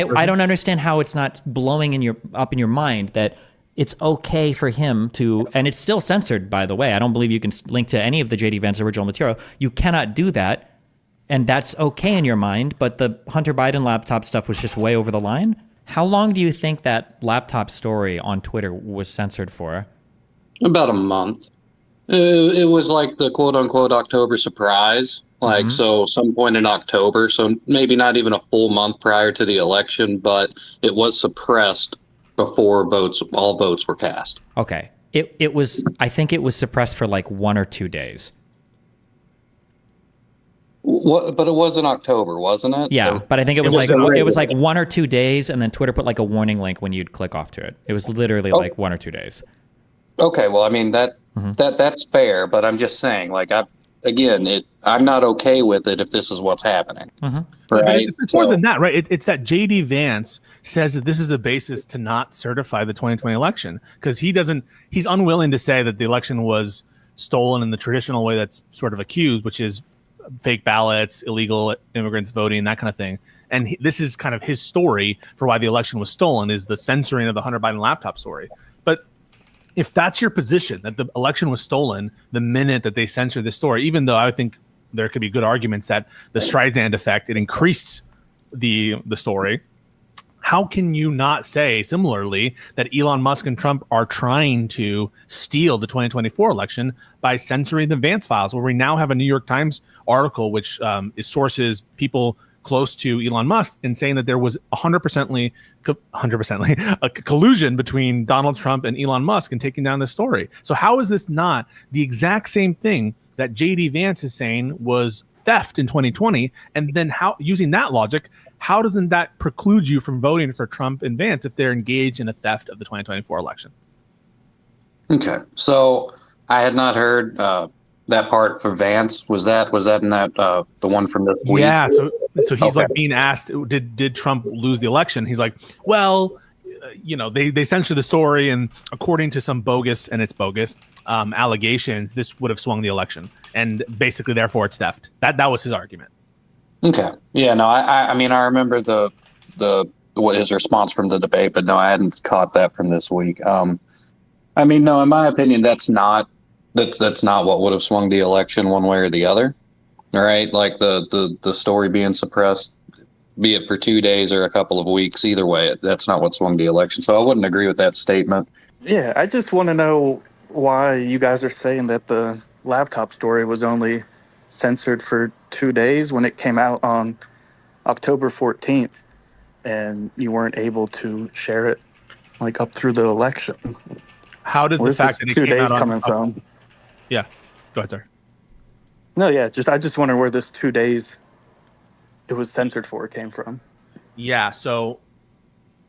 I don't understand how it's not blowing up in your mind that it's okay for him to, and it's still censored, by the way. I don't believe you can link to any of the JD Vance original material. You cannot do that, and that's okay in your mind, but the Hunter Biden laptop stuff was just way over the line. How long do you think that laptop story on Twitter was censored for? About a month. It was like the quote-unquote October surprise, so some point in October, so maybe not even a full month prior to the election, but it was suppressed before all votes were cast. Okay. It was, I think it was suppressed for like 1 or 2 days. What, but it was in October, wasn't it? Yeah, but I think it was like 1 or 2 days, and then Twitter put like a warning link when you'd click off to it. It was literally like 1 or 2 days. Okay, well, I mean that's fair, but I'm just saying, like, I'm not okay with it if this is what's happening. Right? But it's more than that, right? It's that JD Vance says that this is a basis to not certify the 2020 election because he's unwilling to say that the election was stolen in the traditional way that's sort of accused, which is fake ballots, illegal immigrants voting, that kind of thing. And this is kind of his story for why the election was stolen, is the censoring of the Hunter Biden laptop story. But if that's your position, that the election was stolen the minute that they censored this story, even though I think there could be good arguments that the Streisand effect, it increased the story, how can you not say similarly that Elon Musk and Trump are trying to steal the 2024 election by censoring the Vance files, where we now have a New York Times article which is sources people close to Elon Musk and saying that there was 100% a collusion between Donald Trump and Elon Musk in taking down this story. So how is this not the exact same thing that JD Vance is saying was theft in 2020? And then how, using that logic, how doesn't that preclude you from voting for Trump and Vance if they're engaged in a theft of the 2024 election? Okay, so I had not heard that part for Vance. Was that in that the one from this week? Yeah, so he's like being asked, did Trump lose the election? He's like, well, they censored the story, and according to some bogus allegations, this would have swung the election, and basically, therefore, it's theft. That was his argument. Okay. Yeah. No. I mean, I remember the what his response from the debate, but no, I hadn't caught that from this week. I mean, no. In my opinion, that's not what would have swung the election one way or the other. All right. Like the story being suppressed, be it for 2 days or a couple of weeks, either way, that's not what swung the election. So I wouldn't agree with that statement. Yeah, I just want to know why you guys are saying that the laptop story was only censored for 2 days when it came out on October 14th, and you weren't able to share it like up through the election. How does the fact that it 2 came days out coming from? Yeah, go ahead, sir. No, yeah, I just wonder where this 2 days it was censored for came from. Yeah, so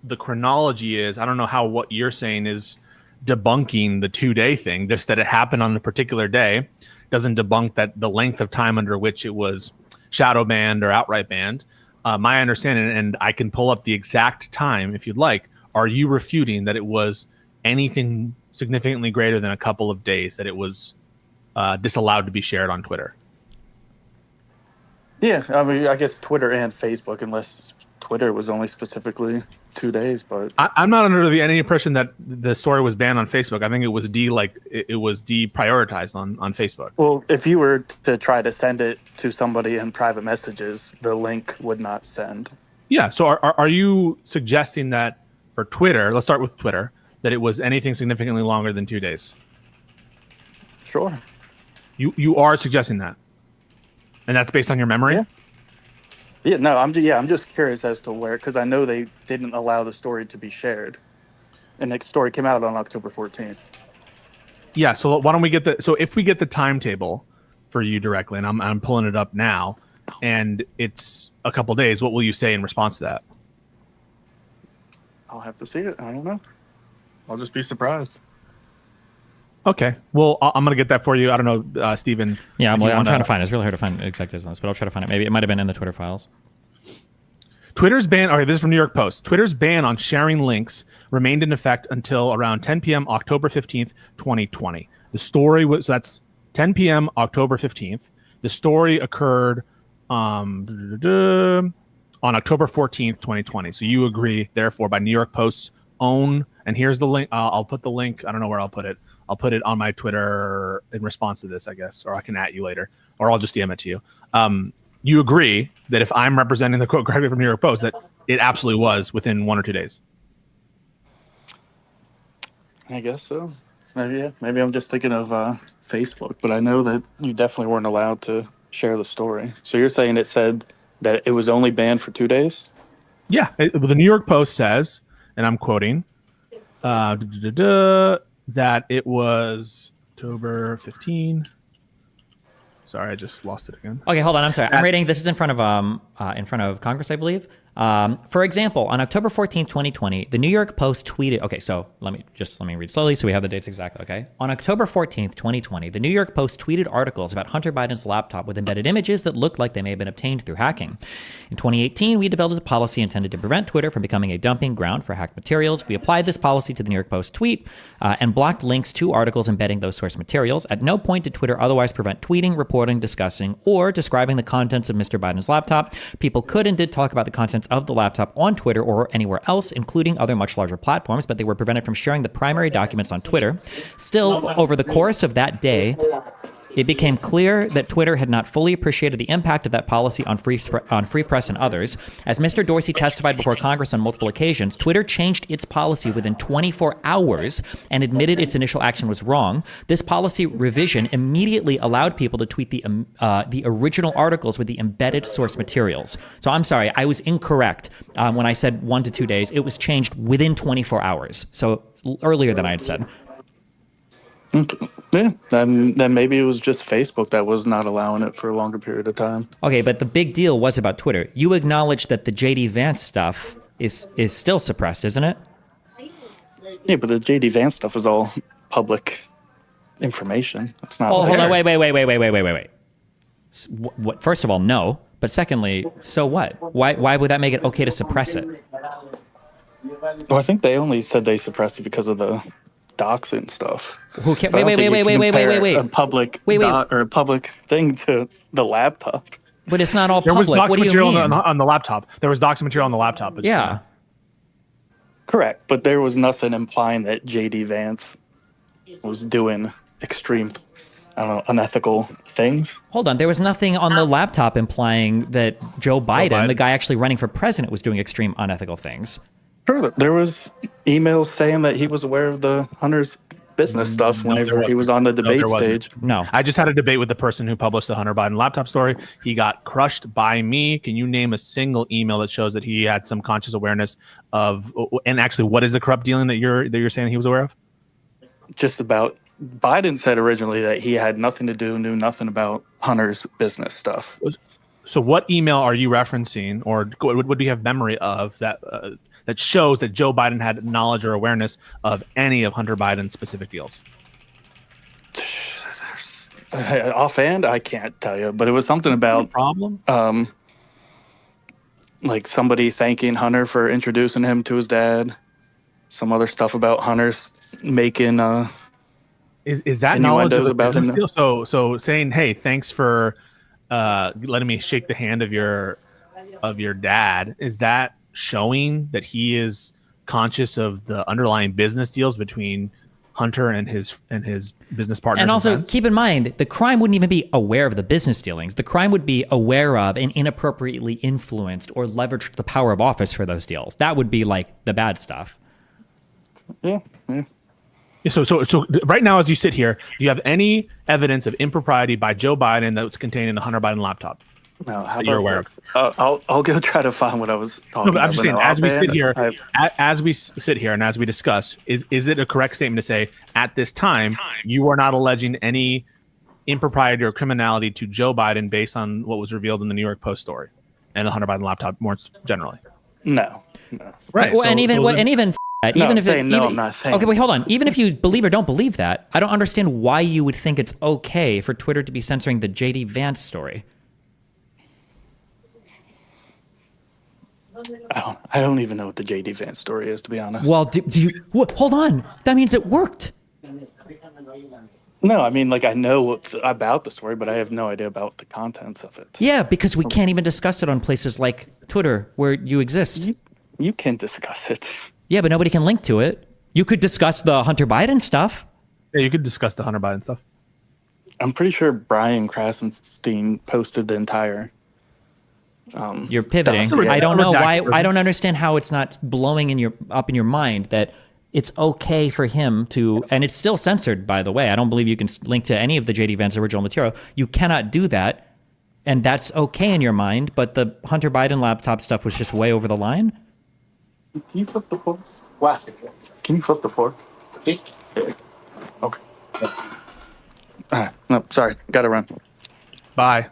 the chronology is, I don't know how what you're saying is debunking the 2 day thing, just that it happened on a particular day doesn't debunk that the length of time under which it was shadow banned or outright banned. My understanding, and I can pull up the exact time if you'd like, are you refuting that it was anything significantly greater than a couple of days that it was disallowed to be shared on Twitter? Yeah, I mean, I guess Twitter and Facebook, unless Twitter was only specifically 2 days, but I'm not under any impression that the story was banned on Facebook. I think it was deprioritized on Facebook. Well, if you were to try to send it to somebody in private messages, the link would not send. Yeah. So are you suggesting that for Twitter, let's start with Twitter, that it was anything significantly longer than 2 days? Sure. You are suggesting that, and that's based on your memory? Yeah. Yeah, no, I'm just curious as to where, because I know they didn't allow the story to be shared, and the story came out on October 14th. Yeah, so why don't we if we get the timetable for you directly, and I'm pulling it up now, and it's a couple days, what will you say in response to that? I'll have to see it. I don't know. I'll just be surprised. Okay. Well, I'm going to get that for you. I don't know, Steven. Yeah, I'm trying to find it. It's really hard to find executives on this, but I'll try to find it. Maybe it might have been in the Twitter files. Twitter's ban. Okay, this is from New York Post. Twitter's ban on sharing links remained in effect until around 10 p.m. October 15th, 2020. The story was, so that's 10 p.m. October 15th. The story occurred on on October 14th, 2020. So you agree, therefore, by New York Post's own, and here's the link. I'll put the link. I don't know where I'll put it. I'll put it on my Twitter in response to this, I guess, or I can at you later, or I'll just DM it to you. You agree that if I'm representing the quote correctly from New York Post, that it absolutely was within 1 or 2 days? I guess so. Maybe I'm just thinking of Facebook, but I know that you definitely weren't allowed to share the story. So you're saying it said that it was only banned for 2 days? Yeah, the New York Post says, and I'm quoting, that it was October 15. Sorry, I just lost it again. Okay, hold on. I'm sorry. I'm reading. This is in front of Congress, I believe. For example, on October 14th, 2020, the New York Post tweeted. Okay, so let me read slowly so we have the dates exactly. Okay, on October 14th, 2020, the New York Post tweeted articles about Hunter Biden's laptop with embedded images that looked like they may have been obtained through hacking. In 2018, we developed a policy intended to prevent Twitter from becoming a dumping ground for hacked materials. We applied this policy to the New York Post tweet and blocked links to articles embedding those source materials. At no point did Twitter otherwise prevent tweeting, reporting, discussing, or describing the contents of Mr. Biden's laptop. People could and did talk about the contents of the laptop on Twitter or anywhere else, including other much larger platforms, but they were prevented from sharing the primary documents on Twitter. Still, over the course of that day, it became clear that Twitter had not fully appreciated the impact of that policy on free press and others. As Mr. Dorsey testified before Congress on multiple occasions, Twitter changed its policy within 24 hours and admitted its initial action was wrong. This policy revision immediately allowed people to tweet the original articles with the embedded source materials. So I'm sorry, I was incorrect when I said 1 to 2 days. It was changed within 24 hours, so earlier than I had said. Okay. Yeah, then maybe it was just Facebook that was not allowing it for a longer period of time. Okay, but the big deal was about Twitter. You acknowledge that the JD Vance stuff is still suppressed, isn't it? Yeah, but the JD Vance stuff is all public information. It's not. Hold on, wait. What? First of all, no. But secondly, so what? Why would that make it okay to suppress it? Well, I think they only said they suppressed it because of the doxing stuff. Who can't? But I Wait. don't think you can compare a public Wait. or a public thing to the laptop. But it's not all There public. was docs What do you material mean? on the laptop. There was docs material on the laptop. But Yeah. Correct, but there was nothing implying that JD Vance was doing extreme, I don't know, unethical things. Hold on. There was nothing on the laptop implying that Joe Biden, the guy actually running for president, was doing extreme unethical things. Sure, there was emails saying that he was aware of the Hunter's business stuff whenever he was on the debate stage. No. I just had a debate with the person who published the Hunter Biden laptop story. He got crushed by me. Can you name a single email that shows that he had some conscious awareness of? And actually, what is the corrupt dealing that you're saying he was aware of? Just about. Biden said originally that he had nothing to do, knew nothing about Hunter's business stuff. So, what email are you referencing, or what do you have memory of that that shows that Joe Biden had knowledge or awareness of any of Hunter Biden's specific deals? Offhand, I can't tell you, but it was something about problem. Like somebody thanking Hunter for introducing him to his dad. Some other stuff about Hunter's making is that knowledge of the about business him? deal? So saying, hey, thanks for letting me shake the hand of your dad. Is that showing that he is conscious of the underlying business deals between Hunter and his business partners? And also, keep in mind, the crime wouldn't even be aware of the business dealings. The crime would be aware of and inappropriately influenced or leveraged the power of office for those deals. That would be like the bad stuff. Yeah. So right now, as you sit here, do you have any evidence of impropriety by Joe Biden that's contained in the Hunter Biden laptop? No, how that you're about aware this? I'll go try to find what I was talking about. No, but I'm just saying, as we sit here, and as we discuss, is it a correct statement to say at this time you are not alleging any impropriety or criminality to Joe Biden based on what was revealed in the New York Post story and the Hunter Biden laptop more generally? No. Right. Well, I'm not saying. Okay, wait, hold on. Even if you believe or don't believe that, I don't understand why you would think it's okay for Twitter to be censoring the JD Vance story. I don't even know what the JD Vance story is, to be honest. Well, do you? Hold on. That means it worked. No, I mean, like, I know about the story, but I have no idea about the contents of it. Yeah, because we can't even discuss it on places like Twitter where you exist. You can discuss it. Yeah, but nobody can link to it. You could discuss the Hunter Biden stuff. Yeah, you could discuss the Hunter Biden stuff. I'm pretty sure Brian Krasenstein posted the entire. You're pivoting. I don't know why. I don't understand how it's not blowing up in your mind that it's okay for him to, and it's still censored, by the way. I don't believe you can link to any of the JD Vance original material. You cannot do that, and that's okay in your mind. But the Hunter Biden laptop stuff was just way over the line. Can you flip the floor? What? Can you flip the floor? Okay. All right. No, sorry. Got to run. Bye.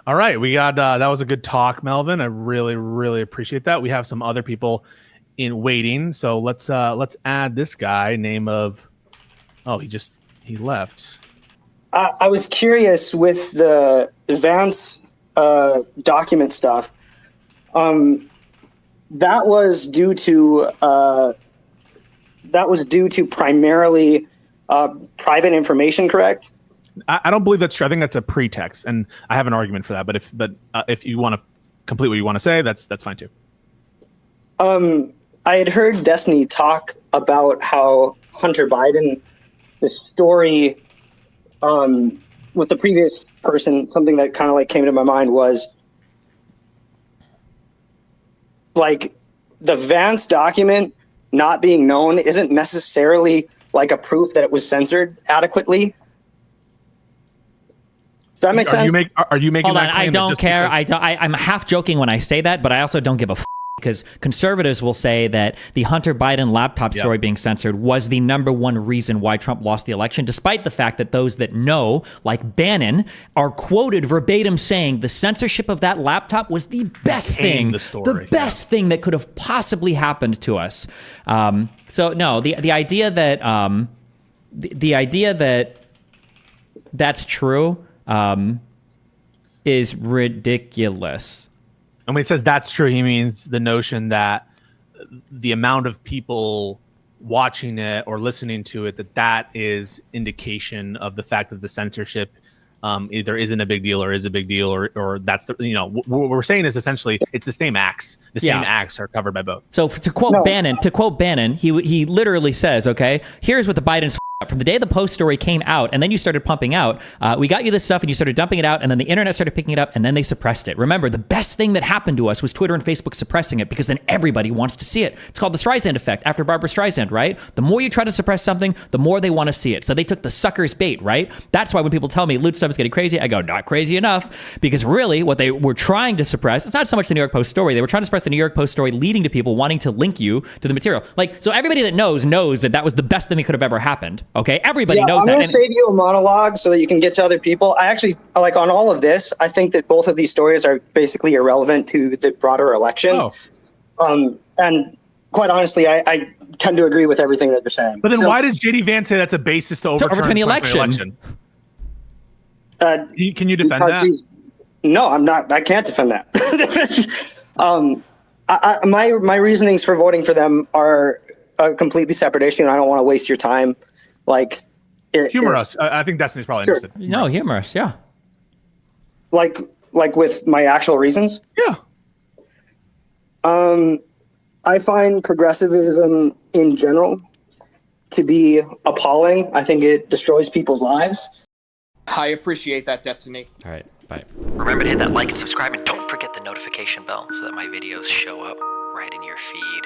All right, we got that was a good talk, Melvin. I really, really appreciate that. We have some other people in waiting, so let's add this guy. Name of he left. I was curious with the Vance document stuff. That was due to primarily private information, correct? I don't believe that's true. I think that's a pretext, and I have an argument for that. But if you want to complete what you want to say, that's fine too. I had heard Destiny talk about how Hunter Biden, the story with the previous person, something that kind of like came to my mind was like the Vance document not being known isn't necessarily like a proof that it was censored adequately. Does that make sense? Are you making Hold on, that claim I don't care. because- I'm half joking when I say that, but I also don't give a because conservatives will say that the Hunter Biden laptop story being censored was the number one reason why Trump lost the election, despite the fact that those that know, like Bannon, are quoted verbatim saying the censorship of that laptop was the best thing, the best thing that could have possibly happened to us. So no, the idea that the idea that that's true is ridiculous. And when he says that's true, he means the notion that the amount of people watching it or listening to it, that is indication of the fact that the censorship either isn't a big deal or is a big deal, or that's the, what we're saying is essentially it's the same acts. The same acts are covered by both. So to quote Bannon, he literally says, okay, here's what the Bidens from the day the Post story came out, and then you started pumping out, we got you this stuff and you started dumping it out, and then the internet started picking it up, and then they suppressed it. Remember, the best thing that happened to us was Twitter and Facebook suppressing it, because then everybody wants to see it. It's called the Streisand effect, after Barbara Streisand, right? The more you try to suppress something, the more they want to see it. So they took the sucker's bait, right? That's why when people tell me loot stuff is getting crazy, I go, not crazy enough, because really what they were trying to suppress, it's not so much the New York Post story, they were trying to suppress the New York Post story, leading to people wanting to link you to the material. Like, so everybody that knows that that was the best thing that could have ever happened, okay? Everybody knows I'm that. I'm going to save you a monologue so that you can get to other people. I actually, like, on all of this, I think that both of these stories are basically irrelevant to the broader election. And quite honestly, I tend to agree with everything that you're saying. But then why did JD Vance say that's a basis to overturn the election? Can you defend that? No, I'm not. I can't defend that. My reasonings for voting for them are a completely separate issue, and I don't want to waste your time. Like, humor us. I think Destiny's probably interested. No, humor us. Yeah. Like with my actual reasons. Yeah. I find progressivism in general to be appalling. I think it destroys people's lives. I appreciate that, Destiny. All right, bye. Remember to hit that like and subscribe, and don't forget the notification bell so that my videos show up right in your feed.